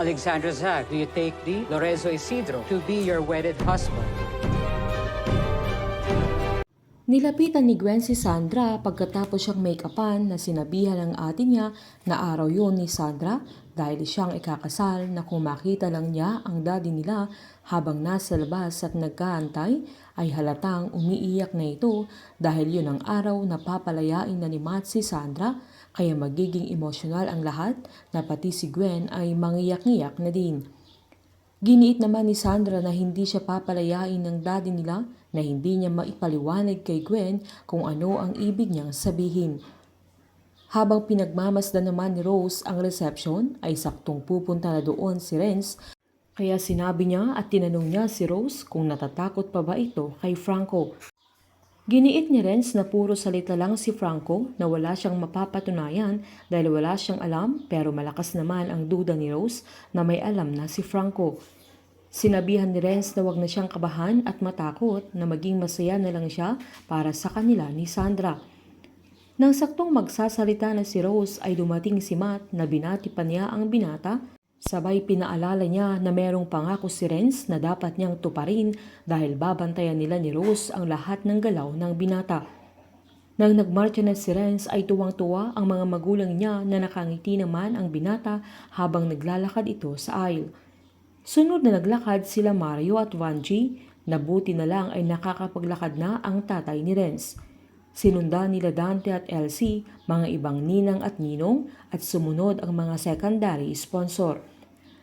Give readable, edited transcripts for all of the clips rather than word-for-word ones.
Alexandra Zag, do you take the Lorenzo Isidro to be your wedded husband? Nilapitan ni Gwen si Sandra pagkatapos siyang make-upan na sinabihan ng ate niya na araw yun ni Sandra dahil siyang ikakasal na kung makita lang niya ang daddy nila habang nasa labas at nagkaantay ay halatang umiiyak na ito dahil yun ang araw na papalayain na ni Matt si Sandra kaya magiging emosyonal ang lahat na pati si Gwen ay mangiyak-ngiyak na din. Giniit naman ni Sandra na hindi siya papalayain ng daddy nila na hindi niya maipaliwanag kay Gwen kung ano ang ibig niyang sabihin. Habang pinagmamasdan naman ni Rose ang reception ay saktong pupunta na doon si Renz kaya sinabi niya at tinanong niya si Rose kung natatakot pa ba ito kay Franco. Giniit ni Renz na puro salita lang si Franco na wala siyang mapapatunayan dahil wala siyang alam pero malakas naman ang duda ni Rose na may alam na si Franco. Sinabihan ni Renz na wag na siyang kabahan at matakot na maging masaya na lang siya para sa kanila ni Sandra. Nang saktong magsasalita na si Rose ay dumating si Matt na binati pa niya ang binata. Sabay pinaalala niya na merong pangako si Renz na dapat niyang tuparin dahil babantayan nila ni Rose ang lahat ng galaw ng binata. Nang nagmarcha na si Renz ay tuwang-tuwa ang mga magulang niya na nakangiti naman ang binata habang naglalakad ito sa aisle. Sunod na naglakad sila Mario at Vanji, nabuti na lang ay nakakapaglakad na ang tatay ni Renz. Sinundan nila Dante at Elsie, mga ibang ninang at ninong at sumunod ang mga secondary sponsor.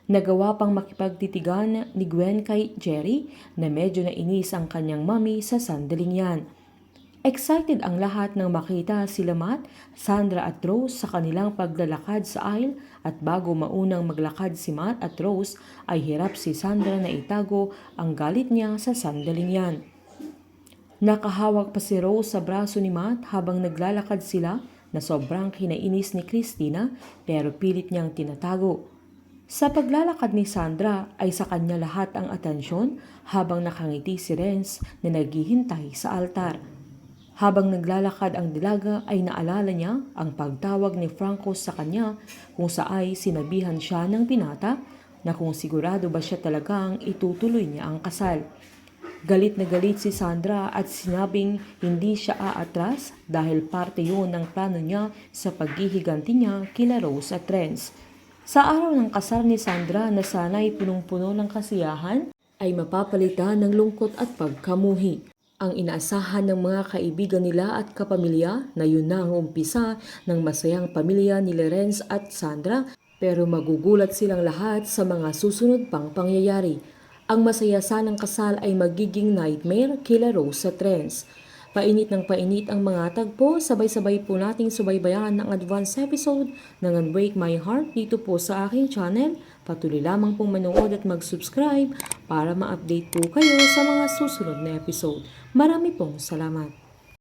Nagawa pang makipagtitigan ni Gwen kay Jerry na medyo nainis ang kanyang mami sa sandaling yan. Excited ang lahat nang makita sila Matt, Sandra at Rose sa kanilang paglalakad sa aisle at bago maunang maglakad si Matt at Rose ay hirap si Sandra na itago ang galit niya sa sandaling yan. Nakahawak pa si Rose sa braso ni Matt habang naglalakad sila na sobrang kinainis ni Christina pero pilit niyang tinatago. Sa paglalakad ni Sandra ay sa kanya lahat ang atensyon habang nakangiti si Renz na naghihintay sa altar. Habang naglalakad ang dilaga ay naalala niya ang pagtawag ni Franco sa kanya kung saay sinabihan siya ng binata na kung sigurado ba siya talagang itutuloy niya ang kasal. Galit na galit si Sandra at sinabing hindi siya aatras dahil parte yun ng plano niya sa paghihiganti niya kila Rose at Renz. Sa araw ng kasal ni Sandra na sana'y punong-puno ng kasiyahan ay mapapalitan ng lungkot at pagkamuhi. Ang inaasahan ng mga kaibigan nila at kapamilya na yun na ang umpisa ng masayang pamilya ni Renz at Sandra pero magugulat silang lahat sa mga susunod pang pangyayari. Ang masaya sanang kasal ay magiging nightmare kila Rose at Renz. Painit ng painit ang mga tagpo, sabay-sabay po nating subaybayan ang advance episode ng Unbreak My Heart dito po sa aking channel. Patuloy lamang pong manood at mag-subscribe para ma-update po kayo sa mga susunod na episode. Marami pong salamat.